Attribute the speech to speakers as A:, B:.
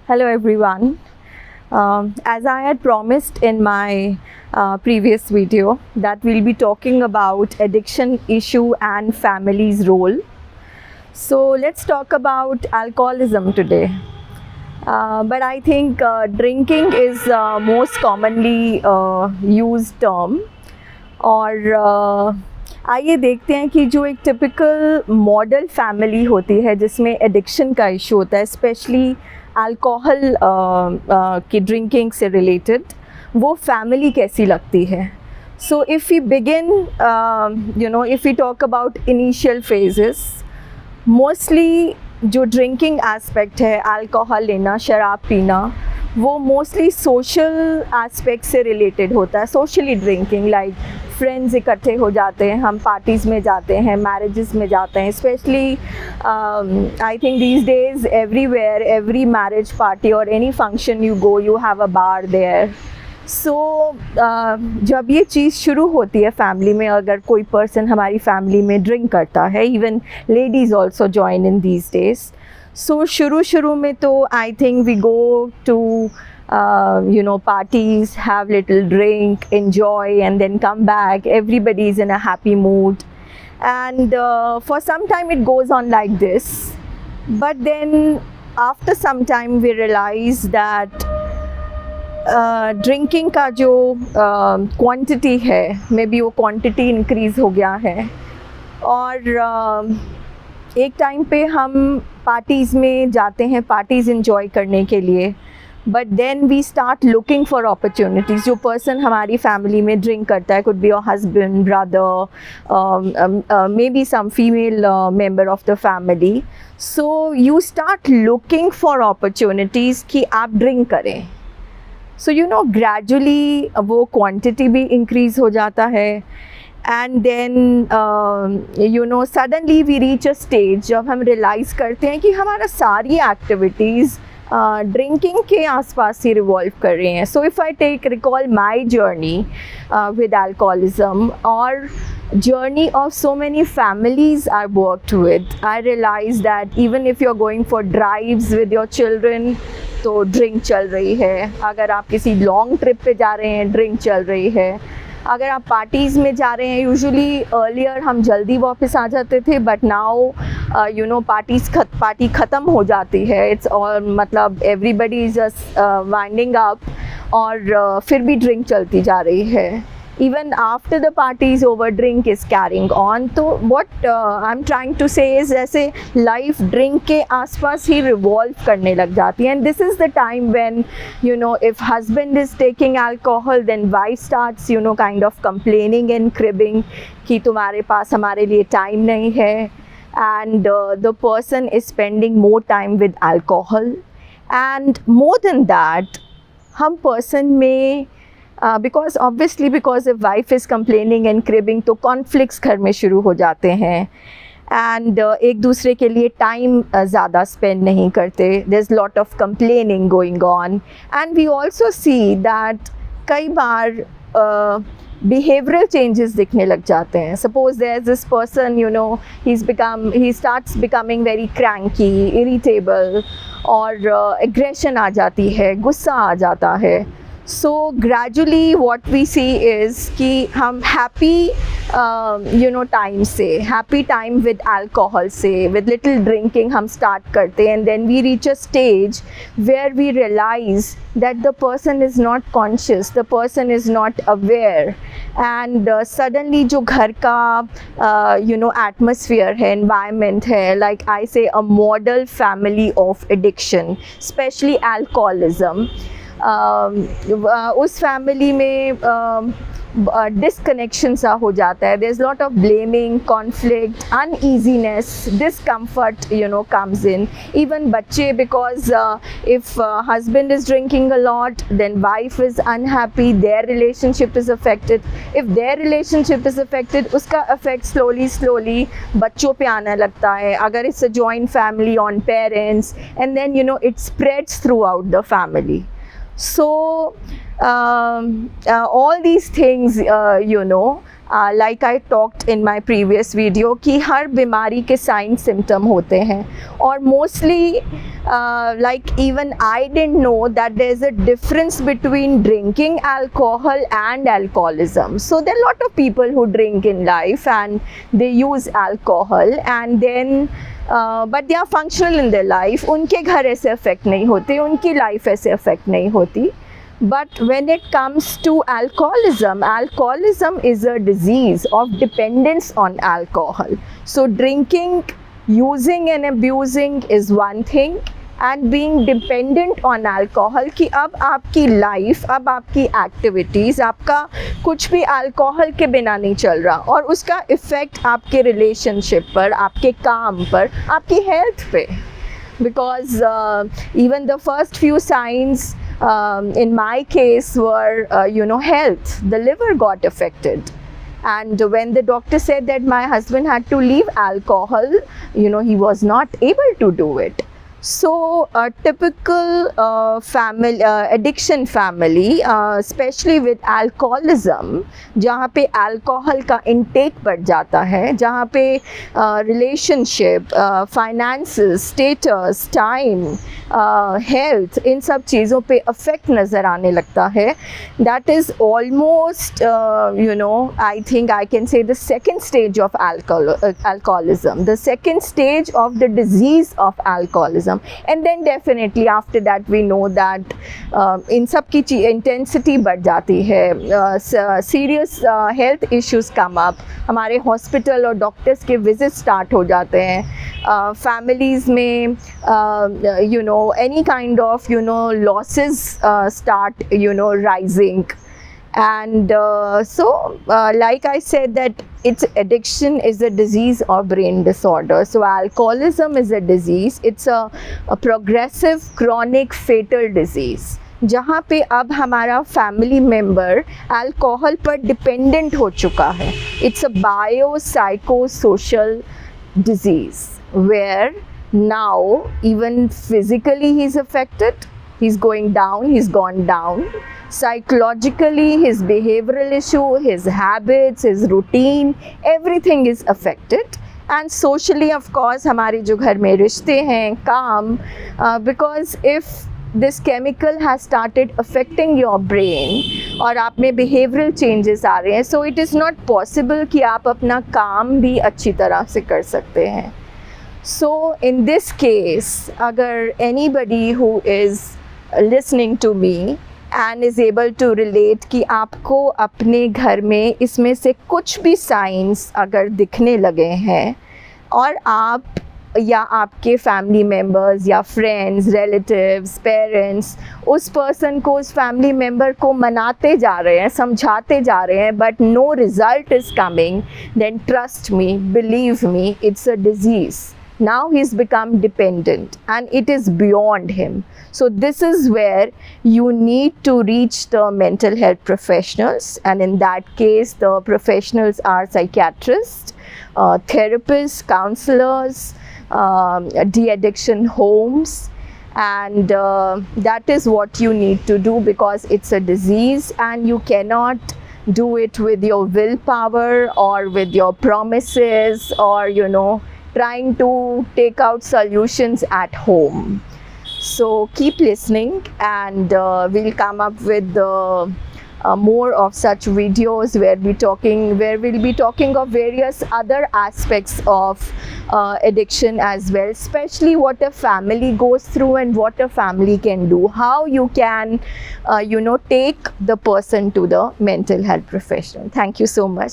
A: Hello everyone. As I had promised in my previous video that we'll be talking about addiction issue and family's role. So let's talk about alcoholism today. But I think drinking is most commonly used term. और आइए देखते हैं कि जो एक typical model family होती है जिसमें एडिक्शन का इशू होता है, स्पेशली अल्कोहल की ड्रिंकिंग से रिलेटेड, वो फैमिली कैसी लगती है. So if we begin if we talk about initial phases, mostly जो ड्रिंकिंग एस्पेक्ट है, अल्कोहल लेना, शराब पीना, वो मोस्टली सोशल एस्पेक्ट से रिलेटेड होता है. सोशली ड्रिंकिंग, लाइक फ्रेंड्स इकट्ठे हो जाते हैं, हम पार्टीज़ में जाते हैं, मैरिजेस में जाते हैं. Specially I think these days everywhere, every marriage party और any function you go, you have a bar there. So जब ये चीज़ शुरू होती है फैमिली में, अगर कोई पर्सन हमारी फैमिली में ड्रिंक करता है, even ladies also join in these days. So शुरू में तो I think we go to parties, have little drink, enjoy, and then come back. Everybody is in a happy mood, and for some time it goes on like this. But then after some time we realize that drinking का जो quantity है, maybe वो quantity increase हो गया है, और एक time पे हम पार्टीज़ में जाते हैं, पार्टीज़ enjoy करने के लिए. But then we start looking for opportunities. जो पर्सन हमारी फैमिली में ड्रिंक करता है, could be your husband, brother, may be some female member of the family. So you start looking for opportunities कि आप ड्रिंक करें. सो ग्रेजुअली वो क्वांटिटी भी इंक्रीज़ हो जाता है. And then suddenly we reach a stage जब हम रियलाइज़ करते हैं कि हमारा सारी एक्टिविटीज़ ड्रिंकिंग के आसपास ही रिवॉल्व कर रहे हैं. So if I recall my journey with alcoholism और journey of so many families I worked with, I realized that even if you're going for drives with your children, तो drink चल रही है. अगर आप किसी लॉन्ग ट्रिप पे जा रहे हैं, ड्रिंक चल रही है. अगर आप पार्टीज़ में जा रहे हैं, यूजुअली अर्लियर हम जल्दी वापस आ जाते थे, बट नाउ पार्टी ख़त्म हो जाती है. इट्स और मतलब everybody is just winding up, और फिर भी ड्रिंक चलती जा रही है. Even after the party is over, drink is carrying on. तो what I'm trying to say is ऐसे life drink के आसपास ही revolve करने लग जाती है. And this is the time when if husband is taking alcohol, then wife starts kind of complaining and cribbing कि तुम्हारे पास हमारे लिए time नहीं है. And the person is spending more time with alcohol. And more than that, हम person में because if wife is complaining and cribbing, तो conflicts घर में शुरू हो जाते हैं. And एक दूसरे के लिए time ज़्यादा spend नहीं करते. There's lot of complaining going on. And we also see that कई बार behavioral changes दिखने लग जाते हैं. Suppose there's this person, he starts becoming very cranky, irritable, और aggression आ जाती है, गुस्सा आ जाता है. So gradually what we see is कि हम happy time से, happy time with alcohol से, with little drinking हम start करते हैं. And then we reach a stage where we realize that the person is not conscious, the person is not aware. And suddenly जो घर का atmosphere है, environment है, like I say, a model family of addiction, especially alcoholism. उस family में disconnection सा हो जाता है. There is lot of blaming, conflict, uneasiness, discomfort comes in. Even बच्चे, because if husband is drinking a lot, then wife is unhappy, their relationship is affected. If their relationship is affected, उसका affect slowly बच्चों पे आने लगता है. अगर it's a joint family, on parents, and then it spreads throughout the family. So all these things like I talked in my previous video कि हर बीमारी के साइन सिम्टम होते हैं और mostly like even I didn't know that there's a difference between drinking alcohol and alcoholism. So there are a lot of people who drink in life and they use alcohol and then but they are functional in their life. उनके घर ऐसे affect नहीं होते, उनकी life ऐसे affect नहीं होती. But when it comes to alcoholism, alcoholism is a disease of dependence on alcohol. So drinking, using and abusing is one thing, and being dependent on alcohol कि अब आपकी life, अब आपकी activities, आपका कुछ भी alcohol के बिना नहीं चल रहा और उसका effect आपके relationship पर, आपके काम पर, आपकी health पे. Because even the first few signs in my case were health. The liver got affected, and when the doctor said that my husband had to leave alcohol, he was not able to do it. So a typical family addiction family, especially with alcoholism, जहाँ पे alcohol का intake बढ़ जाता है, जहाँ पे relationship, finances, status, time, health, इन सब चीज़ों पे effect नज़र आने लगता है. That is almost I think I can say the second stage of alcoholism, the second stage of the disease of alcoholism. And then definitely after that we know that इन सब की intensity बढ़ जाती है, serious health issues come up, हमारे hospital और doctors के visits start हो जाते हैं, families में any kind of losses start rising. And so like I said that it's addiction is a disease or brain disorder. So alcoholism is a disease. It's a progressive chronic fatal disease जहाँ पे अब हमारा family member alcohol पर dependent हो चुका है. It's a biopsychosocial disease where now even physically he's affected, he's going down, he's gone down. Psychologically, his behavioral issue, his habits, his routine, everything is affected. And socially, of course, हमारे जो घर में रिश्ते हैं, काम, because if this chemical has started affecting your brain और आप में behavioral changes आ रहे हैं, so it is not possible कि आप अपना काम भी अच्छी तरह से कर सकते हैं. So in this case, अगर anybody who is listening to me and is able to relate कि आपको अपने घर में इसमें से कुछ भी साइंस अगर दिखने लगे हैं और आप या आपके फैमिली मेम्बर्स या फ्रेंड्स, रिलेटिव्स, पेरेंट्स उस पर्सन को, उस फैमिली मेम्बर को मनाते जा रहे हैं, समझाते जा रहे हैं, but no result is coming, then trust me, believe me, it's a disease. Now he's become dependent and it is beyond him. So this is where you need to reach the mental health professionals, and in that case the professionals are psychiatrists, therapists, counselors, de-addiction homes, and that is what you need to do because it's a disease and you cannot do it with your willpower or with your promises or trying to take out solutions at home. So keep listening and we'll come up with more of such videos where we'll be talking of various other aspects of addiction as well, especially what a family goes through and what a family can do, how you can take the person to the mental health professional. Thank you so much.